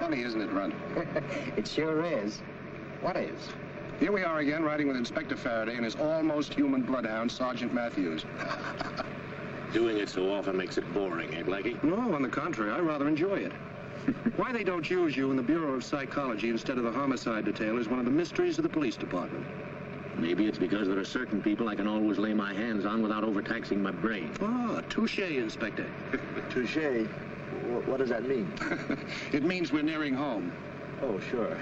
funny, isn't it, Runt? It sure is. What is? Here we are again, riding with Inspector Farraday and his almost human bloodhound, Sergeant Matthews. Doing it so often makes it boring, eh, Blackie? No, on the contrary, I rather enjoy it. Why they don't use you in the Bureau of Psychology instead of the homicide detail is one of the mysteries of the police department. Maybe it's because there are certain people I can always lay my hands on without overtaxing my brain. Ah, touché, Inspector. Touché? What does that mean? It means we're nearing home. Oh, sure.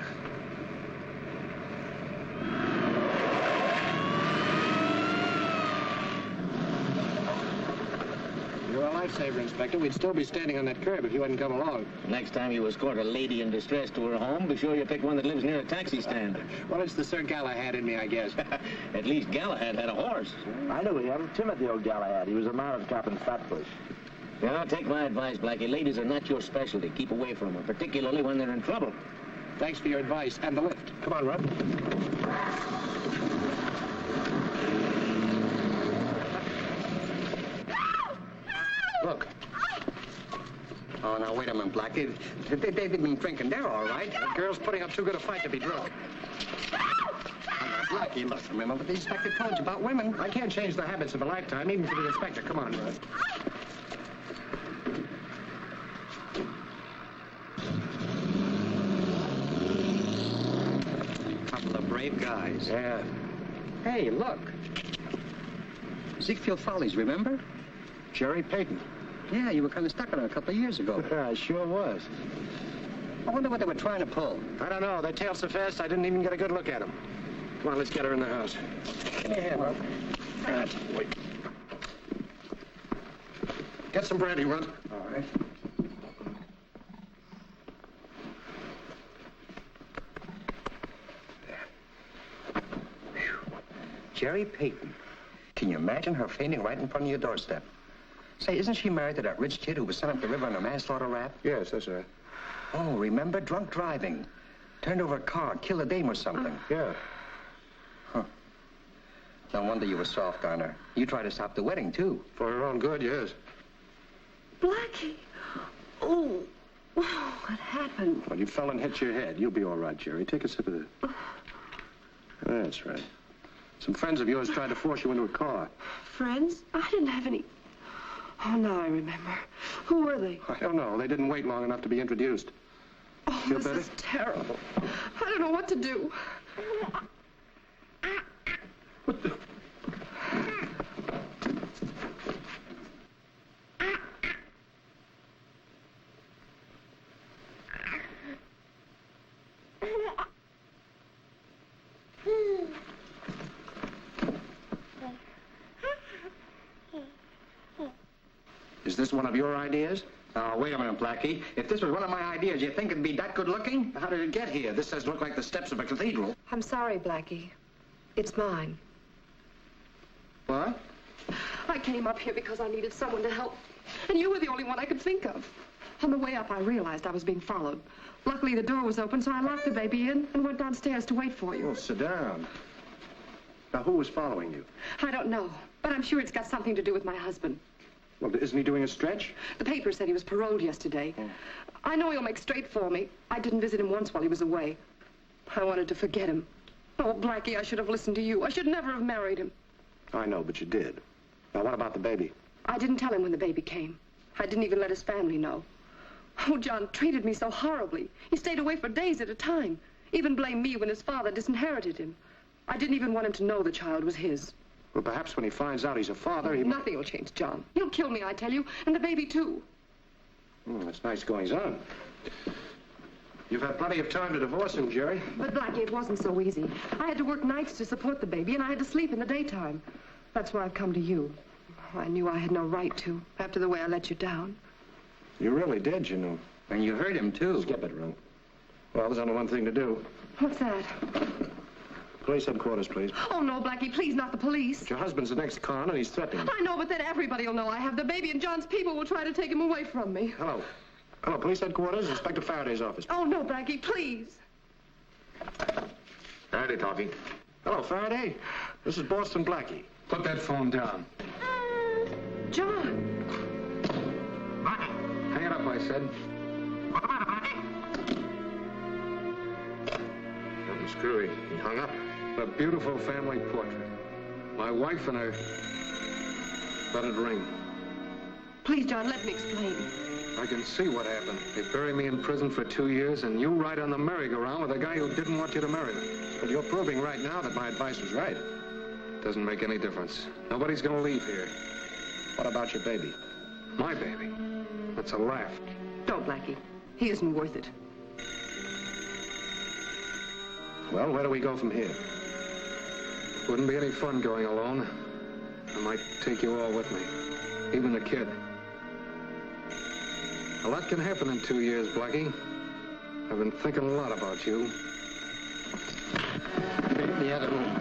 You're a lifesaver, Inspector. We'd still be standing on that curb if you hadn't come along. Next time you escort a lady in distress to her home, be sure you pick one that lives near a taxi stand. Well, it's the Sir Galahad in me, I guess. At least Galahad had a horse. I knew him. Timothy old Galahad. He was a mounted cop in Flatbush. You know, take my advice, Blackie. Ladies are not your specialty. Keep away from them, particularly when they're in trouble. Thanks for your advice and the lift. Come on, Runt. Look. Oh, now, wait a minute, Blackie. They've been drinking. They're all right. The girl's putting up too good a fight to be drunk. Blackie, look, remember what the inspector told you about women. I can't change the habits of a lifetime, even for the inspector. Come on, Runt. Couple of brave guys. Yeah. Hey, look. Ziegfeld Follies, remember? Gerry, Peyton. Yeah, you were kind of stuck on her a couple of years ago. I sure was. I wonder what they were trying to pull. I don't know. They tailed so fast, I didn't even get a good look at them. Come on, let's get her in the house. Give me a hand, Runt. Wait. Get some brandy, Runt. All right. Gerry Peyton. Can you imagine her fainting right in front of your doorstep? Say, isn't she married to that rich kid who was sent up the river on a manslaughter rap? Yes, that's right. Oh, remember? Drunk driving. Turned over a car, killed a dame or something. Yeah. Huh. No wonder you were soft on her. You tried to stop the wedding, too. For her own good, yes. Blackie. Oh, what happened? Well, you fell and hit your head. You'll be all right, Gerry. Take a sip of this. That's right. Some friends of yours tried to force you into a car. Friends? I didn't have any. Oh, now I remember. Who were they? I don't know. They didn't wait long enough to be introduced. Oh, Feel this better? is terrible. I don't know what to do. What the? Is this one of your ideas? Oh, wait a minute, Blackie. If this was one of my ideas, you think it'd be that good looking? How did it get here? This does look like the steps of a cathedral. I'm sorry, Blackie. It's mine. What? I came up here because I needed someone to help, and you were the only one I could think of. On the way up, I realized I was being followed. Luckily, the door was open, so I locked the baby in and went downstairs to wait for you. Oh, sit down. Now, who was following you? I don't know, but I'm sure it's got something to do with my husband. Well, isn't he doing a stretch? The paper said he was paroled yesterday. I know he'll make straight for me. I didn't visit him once while he was away. I wanted to forget him. Oh, Blackie, I should have listened to you. I should never have married him. I know, but you did. Now, what about the baby? I didn't tell him when the baby came. I didn't even let his family know. Oh, John treated me so horribly. He stayed away for days at a time. Even blamed me when his father disinherited him. I didn't even want him to know the child was his. Well, perhaps when he finds out he's a father, he... Nothing will change, John. He'll kill me, I tell you, and the baby, too. That's nice goings on. You've had plenty of time to divorce him, Gerry. But, Blackie, it wasn't so easy. I had to work nights to support the baby, and I had to sleep in the daytime. That's why I've come to you. I knew I had no right to, after the way I let you down. You really did, you know. And you hurt him, too. Skip it, Runt. Well, there's only one thing to do. What's that? Police headquarters, please. Oh, no, Blackie, please, not the police. But your husband's the next con, and he's threatening. I know, but then everybody will know I have the baby, and John's people will try to take him away from me. Hello. Hello, police headquarters, Inspector Faraday's office. Oh, no, Blackie, please. Faraday talking. Hello, Faraday. This is Boston Blackie. Put that phone down. John. Hang it up, I said. What's the matter, Blackie? Screwy. He hung up. A beautiful family portrait. My wife and her. Let it ring. Please, John, let me explain. I can see what happened. They buried me in prison for 2 years, and you ride on the merry-go-round with a guy who didn't want you to marry me. But you're proving right now that my advice was right. Doesn't make any difference. Nobody's gonna leave here. What about your baby? My baby? That's a laugh. Don't, Blackie. He isn't worth it. Well, where do we go from here? Wouldn't be any fun going alone. I might take you all with me. Even the kid. A lot can happen in 2 years, Blackie. I've been thinking a lot about you. In the other room.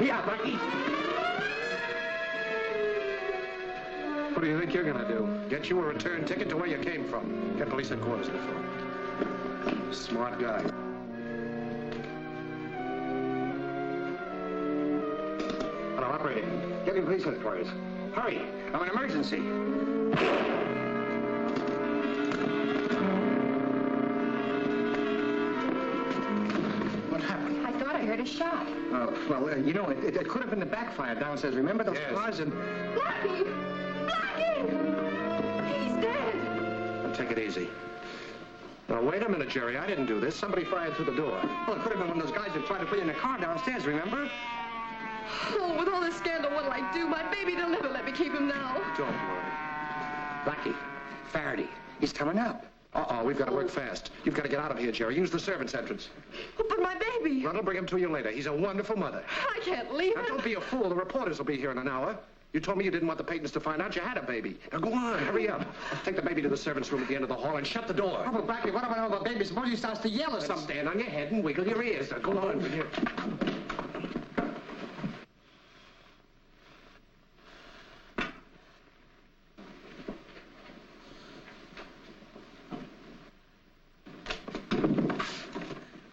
Yeah, Blackie. What do you think you're gonna do? Get you a return ticket to where you came from. Get police headquarters in the phone. Smart guy. Hello, operator. Get in police headquarters. Hurry. I'm an emergency. What happened? I thought I heard a shot. Well, you know, it could have been the backfire downstairs. Remember those cars and... Blackie! Blackie! He's dead! Well, take it easy. Now, wait a minute, Gerry. I didn't do this. Somebody fired through the door. Well, it could have been one of those guys that tried to put you in a car downstairs, remember? Oh, with all this scandal, what'll I do? My baby, they'll never let me keep him now. Don't worry. Blackie, Farraday, he's coming up. Uh-oh, we've got to work fast. You've got to get out of here, Gerry. Use the servants' entrance. Oh, but my baby. Runt will bring him to you later. He's a wonderful mother. I can't leave Now, him. don't be a fool. The reporters will be here in an hour. You told me you didn't want the Peytons to find out you had a baby. Now, go on. Hurry up. Take the baby to the servants' room at the end of the hall and shut the door. Oh, but Blackie, what about all the baby? Suppose he starts to yell or something. Stand on your head and wiggle your ears. Now, go on, will you?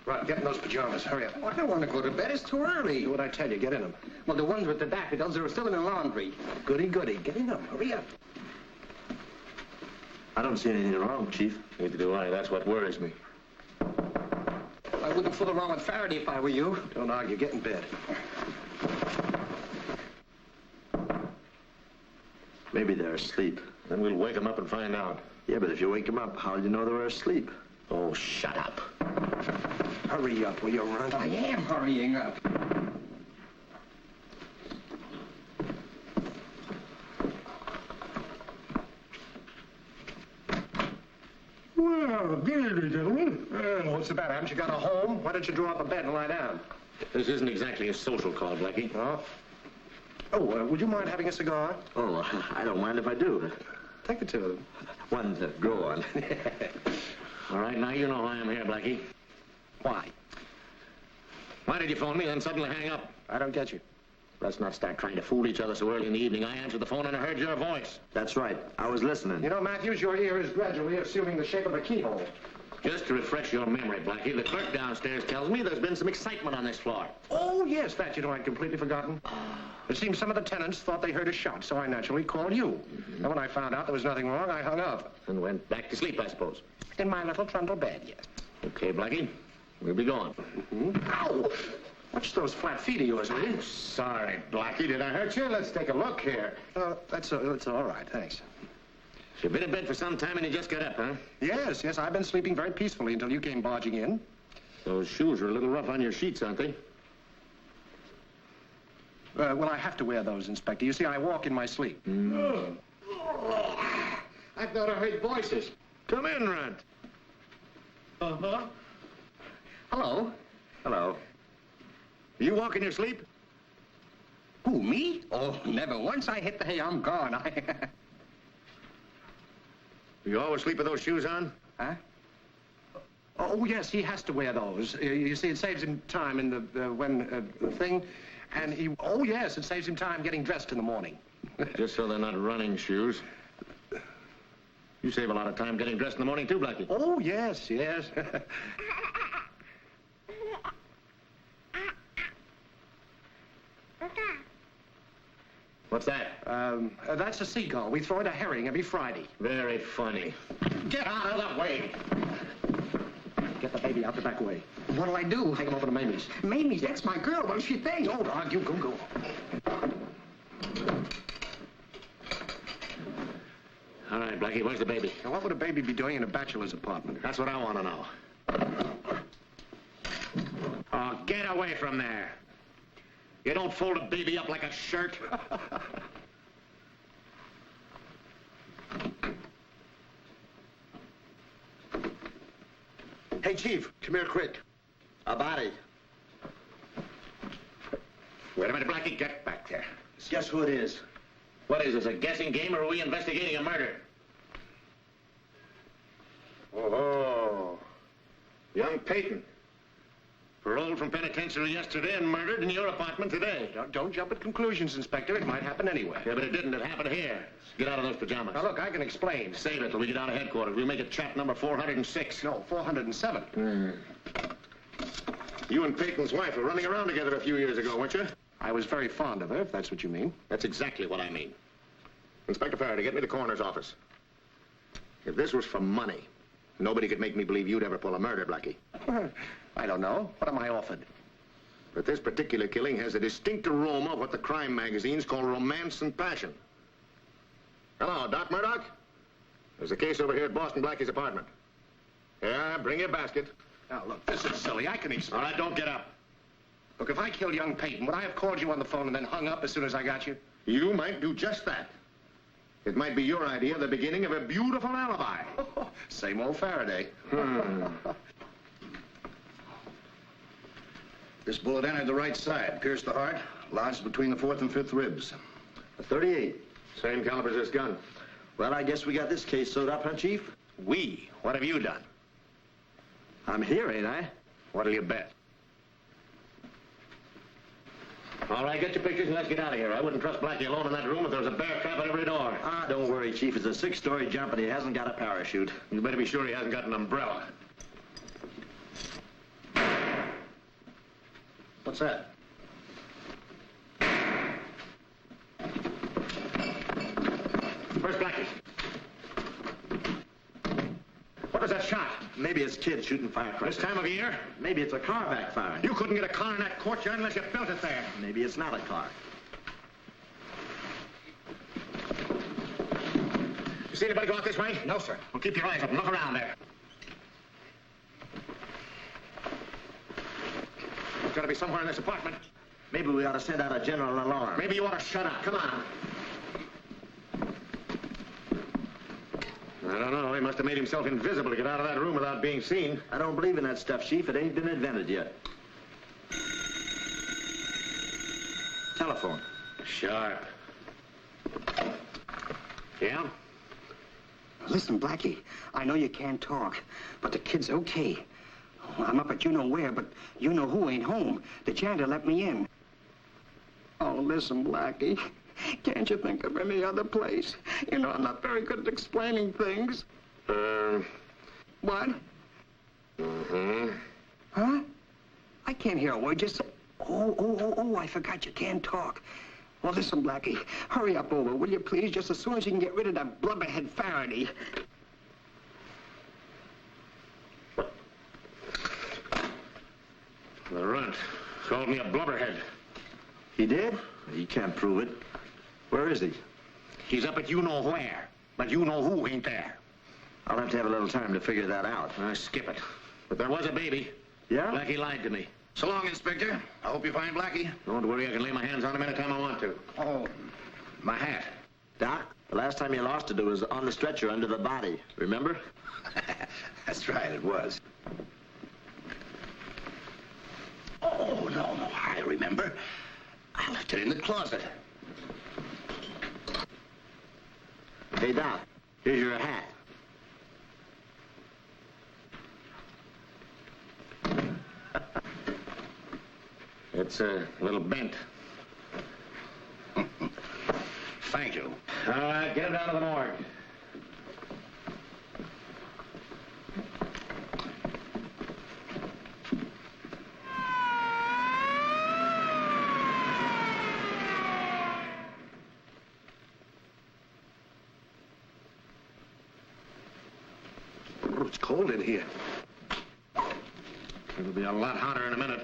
Right, get in those pajamas. Hurry up. Oh, I don't want to go to bed. It's too early. Do what I tell you. Get in them. Well, the ones with the daffodils are still in the laundry. Goody, goody. Get in them. Hurry up. I don't see anything wrong, Chief. Neither do I. That's what worries me. I wouldn't fool around with Farraday if I were you. Don't argue. Get in bed. Maybe they're asleep. Then we'll wake them up and find out. Yeah, but if you wake them up, how do you know they're asleep? Oh, shut up. Hurry up, will you, Runt? I am hurrying up. Well, good evening, gentlemen. What's the matter? Haven't you got a home? Why don't you draw up a bed and lie down? This isn't exactly a social call, Blackie. Oh? Oh, would you mind having a cigar? Oh, I don't mind if I do. Take the two of them. One to grow on. All right, now you know why I'm here, Blackie. Why? Why did you phone me and then suddenly hang up? I don't get you. Let's not start trying to fool each other so early in the evening. I answered the phone and I heard your voice. That's right. I was listening. You know, Matthews, your ear is gradually assuming the shape of a keyhole. Just to refresh your memory, Blackie, the clerk downstairs tells me there's been some excitement on this floor. Oh, yes, that, you know, I'd completely forgotten. It seems some of the tenants thought they heard a shot, so I naturally called you. And when I found out there was nothing wrong, I hung up. And went back to sleep, I suppose. In my little trundle bed, yes. Okay, Blackie, we'll be going. Ow! Watch those flat feet of yours, will you? Sorry, Blackie, did I hurt you? Let's take a look here. That's all right, thanks. You've been in bed for some time and you just got up, huh? Yes, I've been sleeping very peacefully until you came barging in. Those shoes are a little rough on your sheets, aren't they? Well, I have to wear those, Inspector. You see, I walk in my sleep. I thought I heard voices. Come in, Runt. Uh-huh. Hello. Hello. You walk in your sleep? Who, me? Oh, never. Once I hit the hay, I'm gone. You always sleep with those shoes on? Huh? Oh, yes, he has to wear those. You see, it saves him time in the thing. And he, oh, yes, it saves him time getting dressed in the morning. Just so they're not running shoes. You save a lot of time getting dressed in the morning, too, Blackie. Oh, yes. What's that? That's a seagull. We throw it a herring every Friday. Very funny. Get out of the way. Get the baby out the back way. What'll I do? Take him over to Mamie's. Mamie's, that's my girl. What'll she think? Oh, dog, you go. All right, Blackie, where's the baby? Now, what would a baby be doing in a bachelor's apartment? That's what I want to know. Oh, get away from there. You don't fold a baby up like a shirt. Hey, Chief, come here quick. A body. Wait a minute, Blackie, get back there. Guess who it is? What is this, a guessing game, or are we investigating a murder? Oh, young Peyton. Paroled from penitentiary yesterday and murdered in your apartment today. Don't jump at conclusions, Inspector. It might happen anywhere. Yeah, but it didn't. It happened here. Get out of those pajamas. Now, look, I can explain. Save it till we get down to headquarters. We'll make it chat number 406. No, 407. You and Peyton's wife were running around together a few years ago, weren't you? I was very fond of her, if that's what you mean. That's exactly what I mean. Inspector Farraday, get me to the coroner's office. If this was for money, nobody could make me believe you'd ever pull a murder, Blackie. I don't know. What am I offered? But this particular killing has a distinct aroma of what the crime magazines call romance and passion. Hello, Doc Murdoch? There's a case over here at Boston Blackie's apartment. Yeah, bring your basket. Now, look, this is silly. I can explain. All right, don't get up. Look, if I killed young Peyton, would I have called you on the phone and then hung up as soon as I got you? You might do just that. It might be your idea of the beginning of a beautiful alibi. Same old Faraday. This bullet entered the right side, pierced the heart, lodged between the 4th and 5th ribs. A 38. Same caliber as this gun. Well, I guess we got this case sewed up, huh, Chief? We? What have you done? I'm here, ain't I? What'll you bet? All right, get your pictures and let's get out of here. I wouldn't trust Blackie alone in that room if there was a bear trap at every door. Ah, don't worry, Chief. It's a 6-story jump and he hasn't got a parachute. You better be sure he hasn't got an umbrella. What's that? Where's Blackie? What was that shot? Maybe it's kids shooting firecrackers. This time of year? Maybe it's a car backfiring. You couldn't get a car in that courtyard unless you built it there. Maybe it's not a car. You see anybody go out this way? No, sir. Well, keep your eyes open. Look around there. There's got to be somewhere in this apartment. Maybe we ought to send out a general alarm. Maybe you ought to shut up. Come on. I don't know. He must have made himself invisible to get out of that room without being seen. I don't believe in that stuff, Chief. It ain't been invented yet. Telephone. Sharp. Yeah? Listen, Blackie, I know you can't talk, but the kid's okay. I'm up at you-know-where, but you-know-who ain't home. The janitor let me in. Oh, listen, Blackie. Can't you think of any other place? You know, I'm not very good at explaining things. What? Mm-hmm. Huh? I can't hear a word you said. Oh, I forgot you can't talk. Well, listen, Blackie, hurry up over, will you please, just as soon as you can get rid of that blubberhead Faraday. The runt called me a blubberhead. He did? He can't prove it. Where is he? He's up at you-know-where, but you-know-who ain't there. I'll have to have a little time to figure that out. Skip it. But there was a baby. Yeah? Blackie lied to me. So long, Inspector. I hope you find Blackie. Don't worry, I can lay my hands on him anytime I want to. Oh, my hat. Doc, the last time you lost it was on the stretcher under the body. Remember? That's right, it was. Oh, no, I remember. I left it in the closet. Hey, Doc, here's your hat. It's a little bent. Thank you. All right, get him down to the morgue. it's cold in here. It'll be a lot hotter in a minute.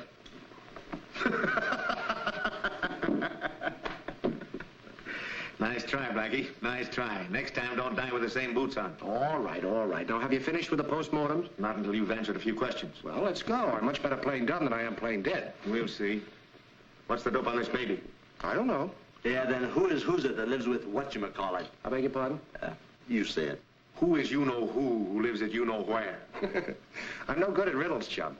Nice try, Blackie. Nice try. Next time, don't die with the same boots on. All right, all right. Now, have you finished with the postmortems? Not until you've answered a few questions. Well, let's go. I'm much better playing dumb than I am playing dead. We'll see. What's the dope on this baby? I don't know. Yeah, then who's it that lives with whatchamacallit? I beg your pardon? You say it. Who is you-know-who lives at you-know-where? I'm no good at riddles, chum.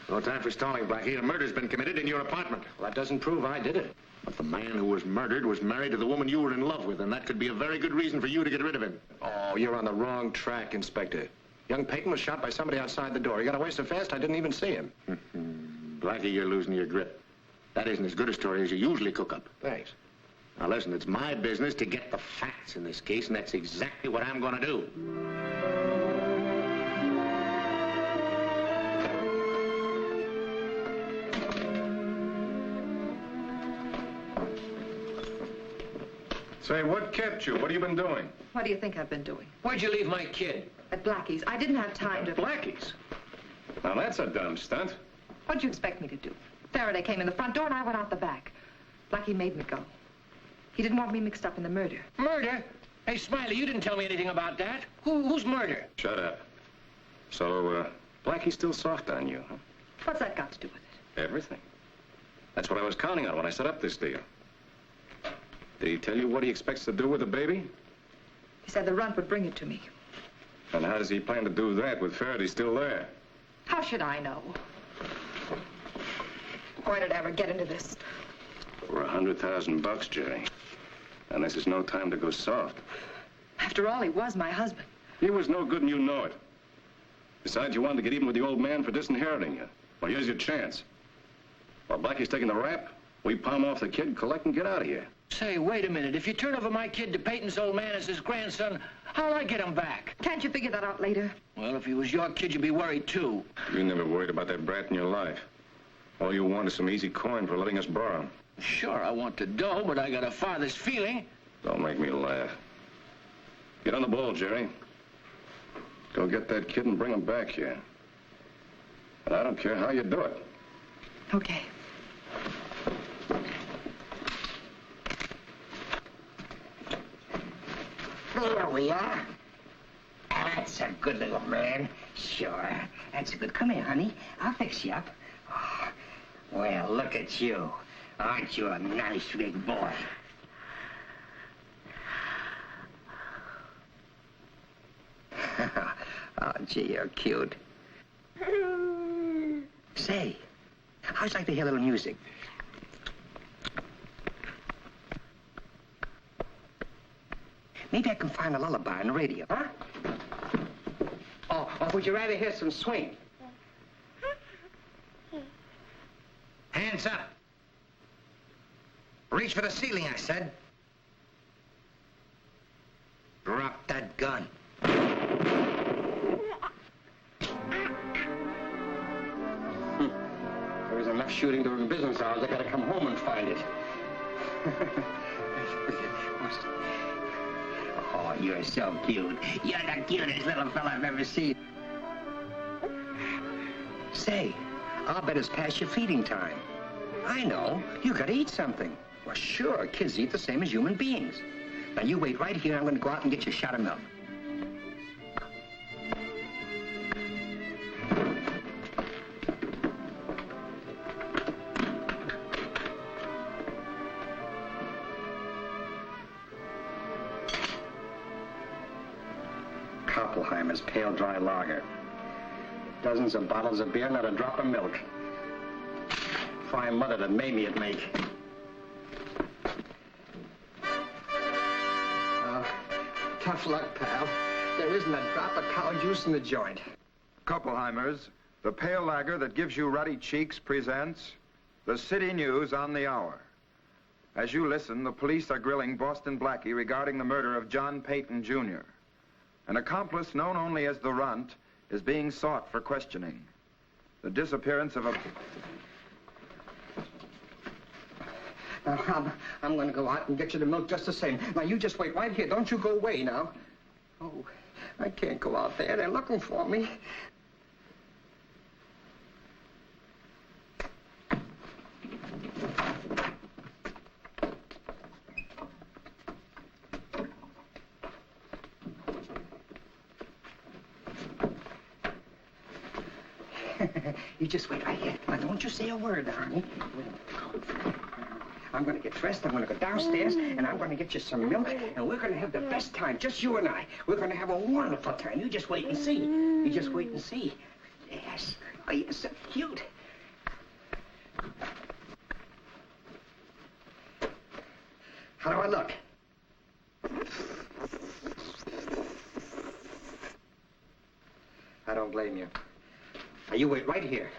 No time for stalling, Blackie. A murder's been committed in your apartment. Well, that doesn't prove I did it. But the man who was murdered was married to the woman you were in love with, and that could be a very good reason for you to get rid of him. Oh, you're on the wrong track, Inspector. Young Peyton was shot by somebody outside the door. He got away so fast I didn't even see him. Blackie, you're losing your grip. That isn't as good a story as you usually cook up. Thanks. Now listen, it's my business to get the facts in this case, and that's exactly what I'm going to do. Say, what kept you? What have you been doing? What do you think I've been doing? Where'd you leave my kid? At Blackie's. I didn't have time to... Blackie's? Now, that's a dumb stunt. What'd you expect me to do? Faraday came in the front door and I went out the back. Blackie made me go. He didn't want me mixed up in the murder. Murder? Hey, Smiley, you didn't tell me anything about that. Who's murder? Shut up. So, Blackie's still soft on you, huh? What's that got to do with it? Everything. That's what I was counting on when I set up this deal. Did he tell you what he expects to do with the baby? He said the Runt would bring it to me. And how does he plan to do that with Farraday still there? How should I know? Why did I ever get into this? For $100,000, Gerry. And this is no time to go soft. After all, he was my husband. He was no good and you know it. Besides, you wanted to get even with the old man for disinheriting you. Well, here's your chance. While Blackie's taking the rap, we palm off the kid, collect, and get out of here. Say, wait a minute. If you turn over my kid to Peyton's old man as his grandson, how'll I get him back? Can't you figure that out later? Well, if he was your kid, you'd be worried, too. You never worried about that brat in your life. All you want is some easy coin for letting us borrow. Sure, I want the dough, but I got a father's feeling. Don't make me laugh. Get on the ball, Gerry. Go get that kid and bring him back here. And I don't care how you do it. Okay. There we are. That's a good little man. Sure. That's good. Come here, honey. I'll fix you up. Oh, well, look at you. Aren't you a nice big boy? Oh, gee, you're cute. Say, how'd you like to hear a little music? Maybe I can find a lullaby on the radio, huh? Or would you rather hear some swing? Hands up. Reach for the ceiling, I said. Drop that gun. There was enough shooting during business hours. I gotta come home and find it. Oh, you're so cute. You're the cutest little fella I've ever seen. Say, I'll bet it's past your feeding time. I know. You gotta eat something. Well, sure, kids eat the same as human beings. Now, you wait right here. I'm gonna go out and get you a shot of milk. Koppelheimer's pale, dry lager. Dozens of bottles of beer, not a drop of milk. Fine mother that Mamie would make. Tough luck, pal. There isn't a drop of cow juice in the joint. Koppelheimer's, the pale lager that gives you ruddy cheeks, presents the City News on the Hour. As you listen, the police are grilling Boston Blackie regarding the murder of John Peyton, Jr. An accomplice known only as the Runt is being sought for questioning. The disappearance of a... Now, I'm going to go out and get you the milk just the same. Now, you just wait right here. Don't you go away now. Oh, I can't go out there. They're looking for me. You just wait right here. Now, don't you say a word, honey. I'm going to get dressed, I'm going to go downstairs, and I'm going to get you some milk, and we're going to have the best time, just you and I. We're going to have a wonderful time. You just wait and see. You just wait and see. Yes. Oh, you're so cute. How do I look? I don't blame you. Now, you wait right here.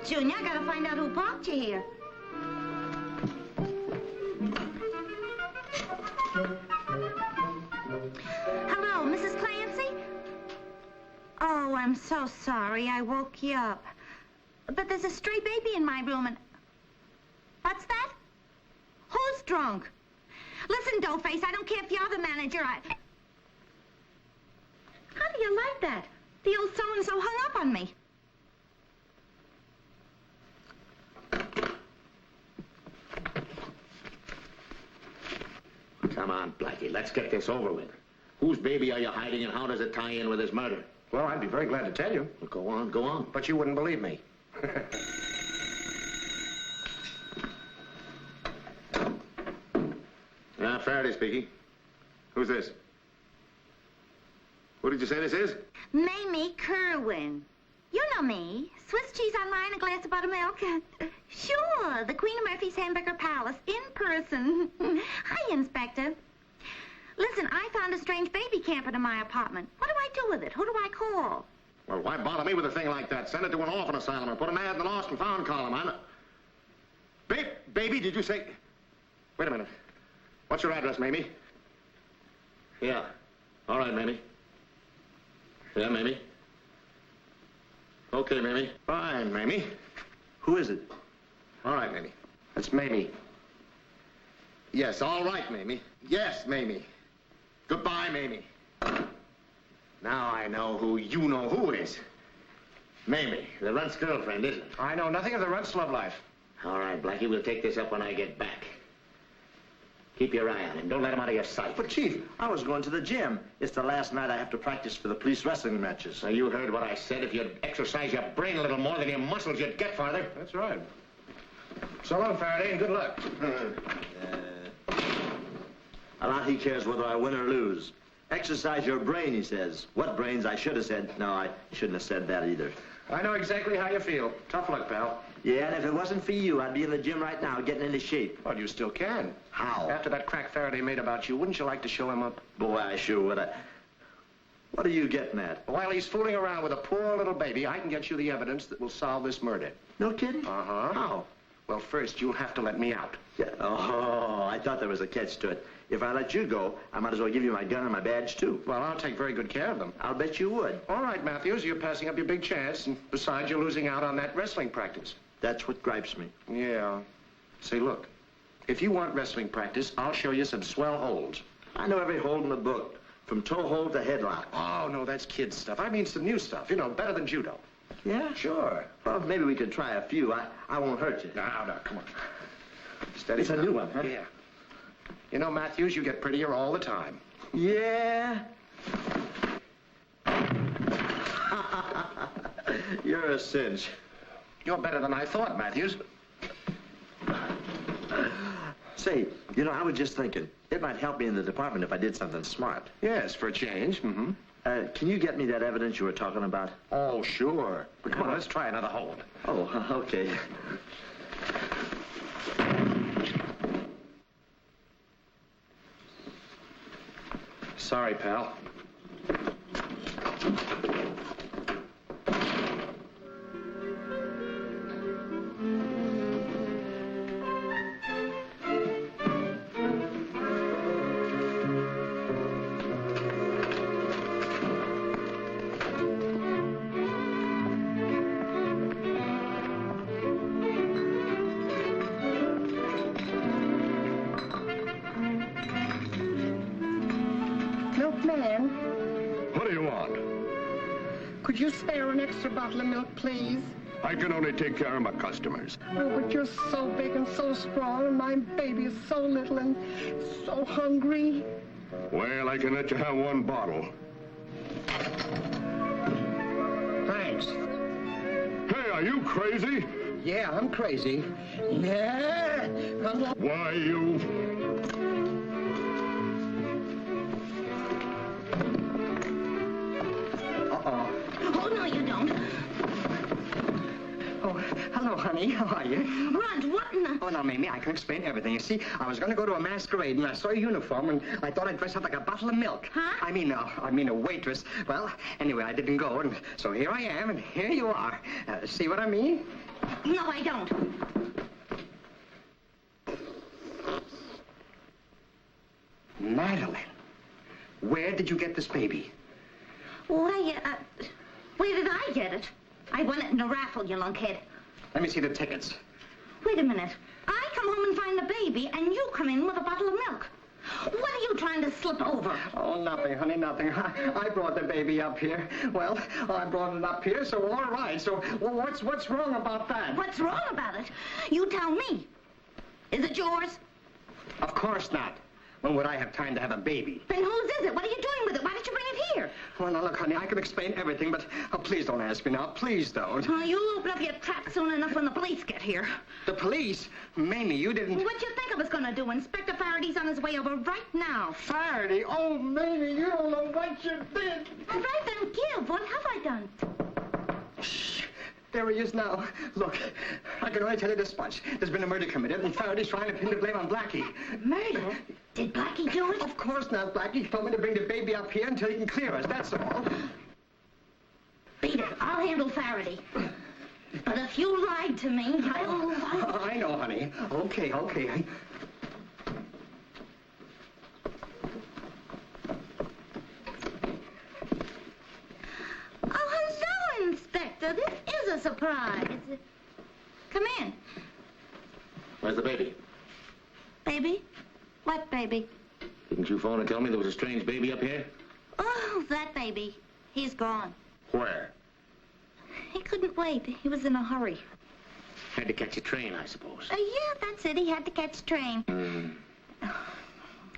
Junior, I gotta find out who parked you here. Hello, Mrs. Clancy? Oh, I'm so sorry I woke you up. But there's a stray baby in my room and... What's that? Who's drunk? Listen, Doughface, I don't care if you're the manager, How do you like that? The old so-and-so hung up on me. Come on, Blackie, let's get this over with. Whose baby are you hiding and how does it tie in with his murder? Well, I'd be very glad to tell you. Well, go on, go on. But you wouldn't believe me. Faraday speaking. Who's this? Who did you say this is? Mamie Carleton. You know me. Swiss cheese on mine, a glass of buttermilk. Sure, the Queen of Murphy's Hamburger Palace, in person. Hi, Inspector. Listen, I found a strange baby camping in my apartment. What do I do with it? Who do I call? Well, why bother me with a thing like that? Send it to an orphan asylum or put an ad in the lost and found column. Baby, did you say... Wait a minute. What's your address, Mamie? Yeah. All right, Mamie. Yeah, Mamie. Okay, Mamie. Fine, Mamie. Who is it? All right, Mamie. It's Mamie. Yes, all right, Mamie. Yes, Mamie. Goodbye, Mamie. Now I know who you know who is. Mamie, the Runt's girlfriend, isn't it? I know nothing of the Runt's love life. All right, Blackie, we'll take this up when I get back. Keep your eye on him. Don't let him out of your sight. But, Chief, I was going to the gym. It's the last night I have to practice for the police wrestling matches. So you heard what I said. If you'd exercise your brain a little more than your muscles, you'd get farther. That's right. So long, Faraday, and good luck. A lot he cares whether I win or lose. Exercise your brain, he says. What brains? I should have said. No, I shouldn't have said that either. I know exactly how you feel. Tough luck, pal. Yeah, and if it wasn't for you, I'd be in the gym right now getting into shape. Well, you still can. How? After that crack Faraday made about you, wouldn't you like to show him up? Boy, I sure would. What are you getting at? While he's fooling around with a poor little baby, I can get you the evidence that will solve this murder. No kidding? Uh-huh. How? Well, first, you'll have to let me out. Yeah. Oh, I thought there was a catch to it. If I let you go, I might as well give you my gun and my badge, too. Well, I'll take very good care of them. I'll bet you would. All right, Matthews, you're passing up your big chance, and besides, you're losing out on that wrestling practice. That's what gripes me. Yeah. Say, look, if you want wrestling practice, I'll show you some swell holds. I know every hold in the book, from toe hold to headlock. Oh, no, that's kid stuff. I mean some new stuff, you know, better than judo. Yeah? Sure. Well, maybe we could try a few. I won't hurt you. No, come on. Steady. It's a new one, huh? Yeah. You know, Matthews, you get prettier all the time. Yeah? You're a cinch. You're better than I thought, Matthews. Say, you know, I was just thinking, it might help me in the department if I did something smart. Yes, for a change. Mm-hmm. Can you get me that evidence you were talking about? Oh, sure. But come on, let's try another hold. Oh, okay. Sorry, pal. Milkman, What do you want? could you spare an extra bottle of milk, please? I can only take care of my customers. Oh, but you're so big and so strong, and my baby is so little and so hungry. Well, I can let you have one bottle. Thanks. Hey, are you crazy? Yeah, I'm crazy. Yeah. Why, you... Oh, no, you don't. Oh, hello, honey. How are you? Runt, what in the... Oh, now, Mamie, I can explain everything. You see, I was going to go to a masquerade, and I saw your uniform, and I thought I'd dress up like a bottle of milk. Huh? I mean a waitress. Well, anyway, I didn't go, and so here I am, and here you are. See what I mean? No, I don't. Madeline, where did you get this baby? Why, where did I get it? I won it in a raffle, you lunkhead. Let me see the tickets. Wait a minute. I come home and find the baby, and you come in with a bottle of milk. What are you trying to slip over? Oh, nothing, honey, nothing. I brought the baby up here. Well, I brought it up here, so all right. So what's wrong about that? What's wrong about it? You tell me. Is it yours? Of course not. When would I have time to have a baby? Then whose is it? What are you doing with it? Why did you bring it here? Well, now, look, honey, I can explain everything, but please don't ask me now. Please don't. Oh, you'll open up your trap soon enough when the police get here. The police? Mamie, you didn't... What do you think I was going to do? Inspector Faraday's on his way over right now. Faraday? Oh, Mamie, you don't know what you did. All right, then give. What have I done? Shh. There he is now. Look, I can only tell you this much. There's been a murder committed, and Faraday's trying to pin the blame on Blackie. Murder? Did Blackie do it? Of course not, Blackie. He told me to bring the baby up here until he can clear us, that's all. Beat it. I'll handle Faraday. But if you lied to me, I know, honey. Okay. Oh, hello, Inspector. This is a surprise. Come in. Where's the baby? Baby? What baby? Didn't you phone and tell me there was a strange baby up here? Oh, that baby. He's gone. Where? He couldn't wait. He was in a hurry. Had to catch a train, I suppose. Yeah, that's it. He had to catch a train.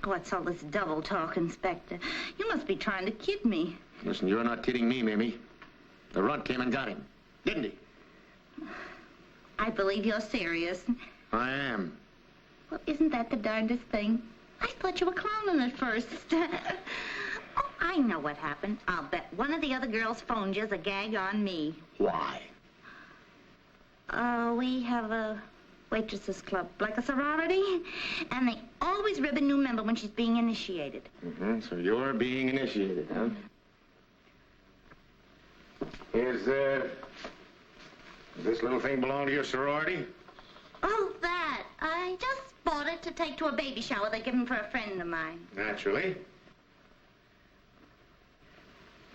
What's all this double talk, Inspector? You must be trying to kid me. Listen, you're not kidding me, Mamie. The runt came and got him, didn't he? I believe you're serious. I am. Well, isn't that the darndest thing? I thought you were clowning at first. Oh, I know what happened. I'll bet one of the other girls phoned you as a gag on me. Why? We have a waitresses club, like a sorority, and they always rib a new member when she's being initiated. So you're being initiated, huh? Does this little thing belong to your sorority? Oh, that. I just bought it to take to a baby shower they're giving for a friend of mine. Naturally.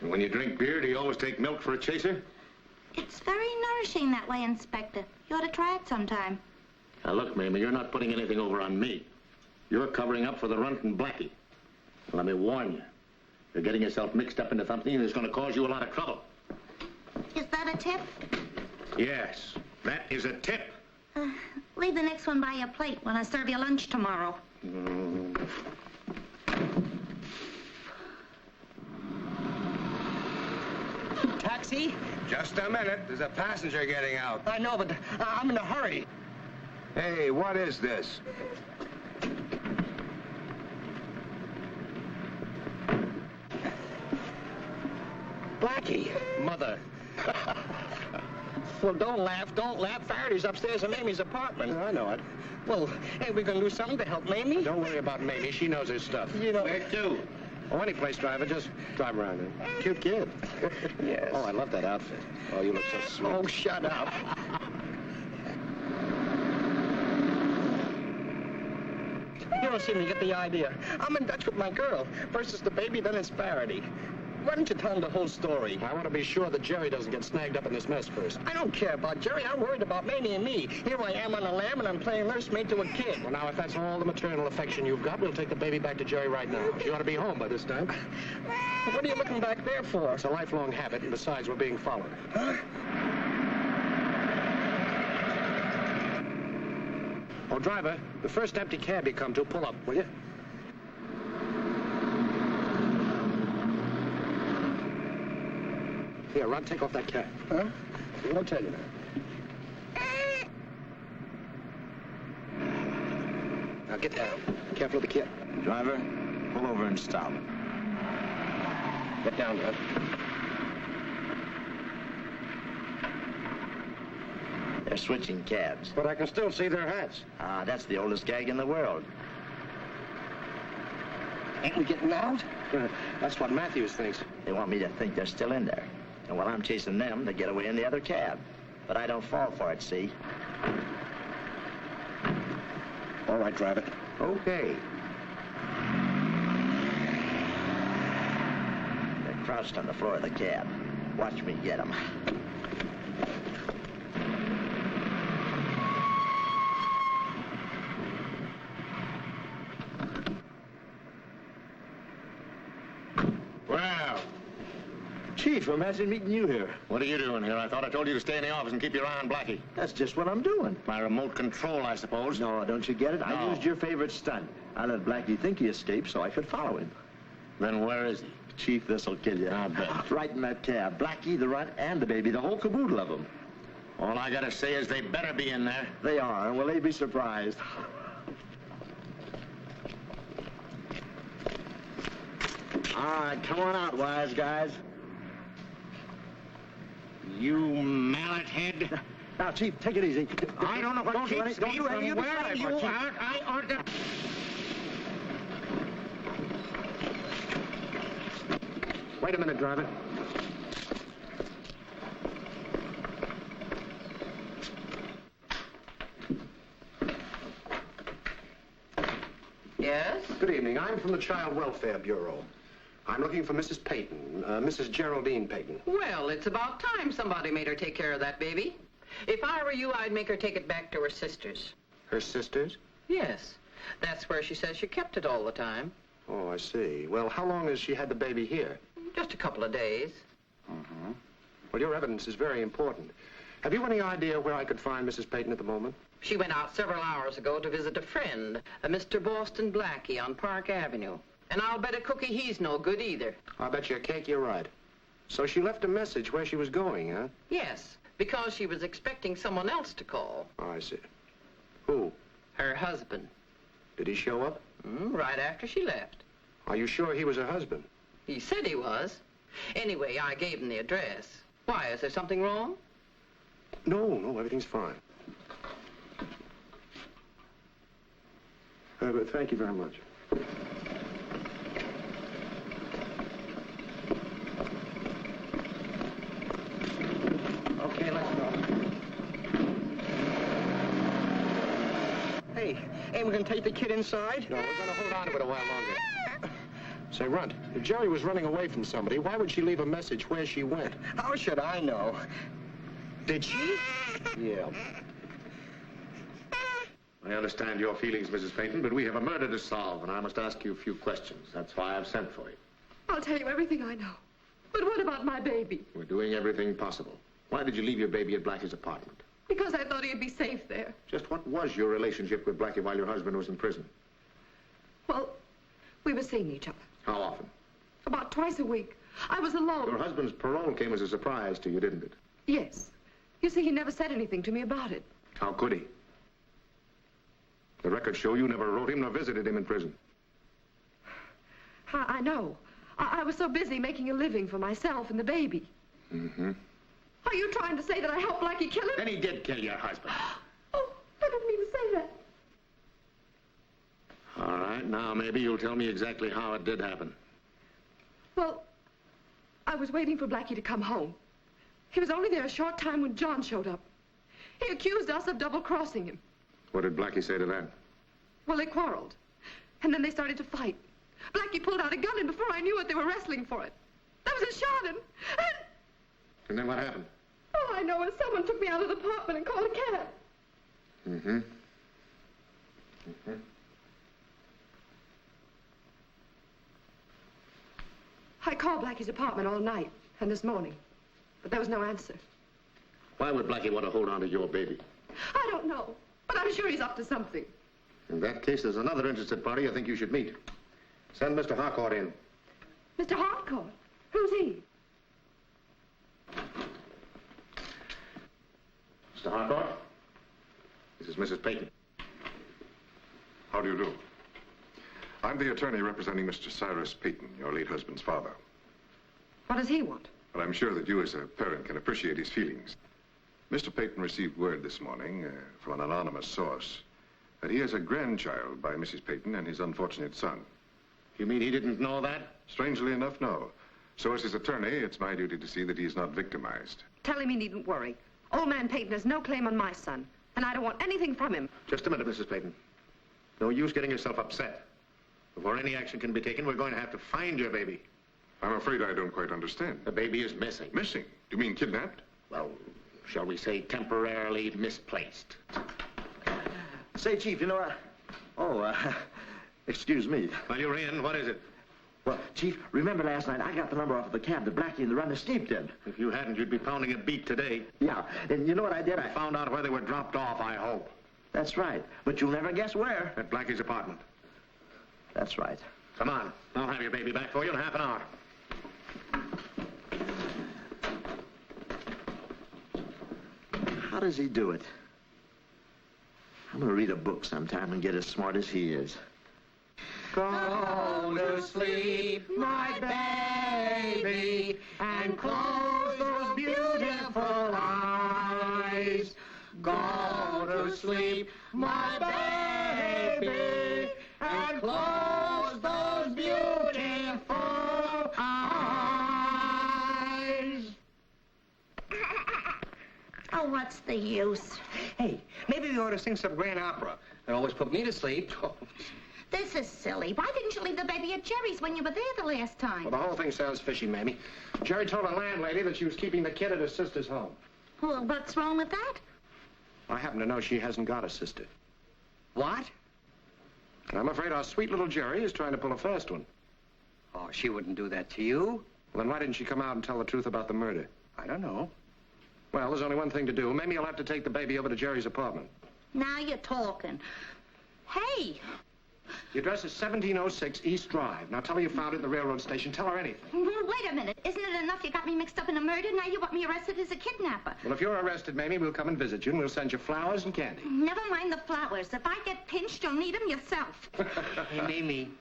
And when you drink beer, do you always take milk for a chaser? It's very nourishing that way, Inspector. You ought to try it sometime. Now, look, Mamie, you're not putting anything over on me. You're covering up for the Runt and Blackie. Let me warn you. You're getting yourself mixed up into something that's going to cause you a lot of trouble. Is that a tip? Yes, that is a tip. Leave the next one by your plate when I serve you lunch tomorrow. Taxi? Just a minute. There's a passenger getting out. I know, but I'm in a hurry. Hey, what is this? Blackie. Mother. Well, don't laugh, don't laugh. Faraday's upstairs in Mamie's apartment. I know it. Well, ain't we gonna do something to help Mamie? Don't worry about Mamie. She knows her stuff. You know... Where to? Oh, any place, driver. Just drive around here. Cute kid. Yes. Oh, I love that outfit. Oh, you look so sweet. Oh, shut up. You don't seem to get the idea. I'm in Dutch with my girl. First it's the baby, then it's Faraday. Why don't you tell him the whole story? I want to be sure that Gerry doesn't get snagged up in this mess first. I don't care about Gerry. I'm worried about Mamie and me. Here I am on a lamb, and I'm playing nursemaid to a kid. Well, now, if that's all the maternal affection you've got, we'll take the baby back to Gerry right now. She ought to be home by this time. What are you looking back there for? It's a lifelong habit, and besides, we're being followed. Huh? Oh, driver, the first empty cab you come to, pull up, will you? Here, Runt, take off that cap. Huh? We won't tell you that. Now, get down. Careful of the kid. Driver, pull over and stop. Get down, Runt. They're switching cabs. But I can still see their hats. Ah, that's the oldest gag in the world. Ain't we getting out? That's what Matthews thinks. They want me to think they're still in there. And while I'm chasing them, they get away in the other cab. But I don't fall for it, see? All right, driver. Okay. They're crouched on the floor of the cab. Watch me get them. Well, Chief, imagine meeting you here. what are you doing here? I thought I told you to stay in the office and keep your eye on Blackie. That's just what I'm doing. My remote control, I suppose. No, don't you get it? I No. used your favorite stunt. I let Blackie think he escaped so I could follow him. Then where is he? Chief, this'll kill you. I bet. Right in that cab. Blackie, the Runt, and the baby, the whole caboodle of them. All I gotta say is they better be in there. They are, and will they be surprised? All right, come on out, wise guys. You mallet head. Now, Chief, take it easy. I don't know what Don't do keeps any- me don't do any from of the wearing you flag, Chief. out. I ought to... Wait a minute, driver. Yes? Good evening. I'm from the Child Welfare Bureau. I'm looking for Mrs. Peyton, Mrs. Geraldine Peyton. Well, it's about time somebody made her take care of that baby. If I were you, I'd make her take it back to her sister's. Her sisters? Yes. That's where she says she kept it all the time. Oh, I see. Well, how long has she had the baby here? Just a couple of days. Mm-hmm. Well, your evidence is very important. Have you any idea where I could find Mrs. Peyton at the moment? She went out several hours ago to visit a friend, a Mr. Boston Blackie on Park Avenue. And I'll bet a cookie he's no good either. I'll bet you a cake you're right. So she left a message where she was going, huh? Yes, because she was expecting someone else to call. Oh, I see. Who? Her husband. Did he show up? Right after she left. Are you sure he was her husband? He said he was. Anyway, I gave him the address. Why, is there something wrong? No, everything's fine. But thank you very much. Okay, let's go. Hey, ain't we gonna take the kid inside? No, we're gonna hold on to it a while longer. Say, Runt, if Gerry was running away from somebody, why would she leave a message where she went? How should I know? Did she? Yeah. I understand your feelings, Mrs. Peyton, but we have a murder to solve, and I must ask you a few questions. That's why I've sent for you. I'll tell you everything I know. But what about my baby? We're doing everything possible. Why did you leave your baby at Blackie's apartment? Because I thought he'd be safe there. Just what was your relationship with Blackie while your husband was in prison? Well, we were seeing each other. How often? About twice a week. I was alone. Your husband's parole came as a surprise to you, didn't it? Yes. You see, he never said anything to me about it. How could he? The records show you never wrote him nor visited him in prison. I know. I was so busy making a living for myself and the baby. Mm-hmm. Are you trying to say that I helped Blackie kill him? Then he did kill your husband. Oh, I didn't mean to say that. All right, now maybe you'll tell me exactly how it did happen. Well, I was waiting for Blackie to come home. He was only there a short time when John showed up. He accused us of double-crossing him. What did Blackie say to that? Well, they quarreled. And then they started to fight. Blackie pulled out a gun, and before I knew it, they were wrestling for it. There was a shot, and... And then what happened? All I know is someone took me out of the apartment and called a cab. Mm-hmm. Mm-hmm. I called Blackie's apartment all night and this morning, but there was no answer. Why would Blackie want to hold on to your baby? I don't know, but I'm sure he's up to something. In that case, there's another interested party I think you should meet. Send Mr. Harcourt in. Mr. Harcourt? Who's he? Mr. Harcourt? This is Mrs. Peyton. How do you do? I'm the attorney representing Mr. Cyrus Peyton, your late husband's father. What does he want? But I'm sure that you as a parent can appreciate his feelings. Mr. Peyton received word this morning from an anonymous source that he has a grandchild by Mrs. Peyton and his unfortunate son. You mean he didn't know that? Strangely enough, no. So as his attorney, it's my duty to see that he is not victimized. Tell him he needn't worry. Old man Peyton has no claim on my son, and I don't want anything from him. Just a minute, Mrs. Peyton. No use getting yourself upset. Before any action can be taken, we're going to have to find your baby. I'm afraid I don't quite understand. The baby is missing. Missing? Do you mean kidnapped? Well, shall we say temporarily misplaced? Say, Chief, you know, excuse me. Well, you're in. What is it? Well, Chief, remember last night I got the number off of the cab that Blackie and the runner slept in. If you hadn't, you'd be pounding a beat today. Yeah, and you know what I did? I found out where they were dropped off, I hope. That's right, but you'll never guess where. At Blackie's apartment. That's right. Come on. I'll have your baby back for you in half an hour. How does he do it? I'm gonna read a book sometime and get as smart as he is. Go to sleep, my baby, and close those beautiful eyes. Go to sleep, my baby, and close those beautiful eyes. Oh, what's the use? Hey, maybe we ought to sing some grand opera. It always put me to sleep. This is silly. Why didn't you leave the baby at Gerry's when you were there the last time? Well, the whole thing sounds fishy, Mamie. Gerry told the landlady that she was keeping the kid at her sister's home. Well, what's wrong with that? I happen to know she hasn't got a sister. What? And I'm afraid our sweet little Gerry is trying to pull a fast one. Oh, she wouldn't do that to you. Well, then why didn't she come out and tell the truth about the murder? I don't know. Well, there's only one thing to do. Maybe you'll have to take the baby over to Gerry's apartment. Now you're talking. Hey! The address is 1706 East Drive. Now tell her you found it in the railroad station. Tell her anything. Well, wait a minute. Isn't it enough you got me mixed up in a murder? Now you want me arrested as a kidnapper. Well, if you're arrested, Mamie, we'll come and visit you, and we'll send you flowers and candy. Never mind the flowers. If I get pinched, you'll need them yourself. Hey, Mamie,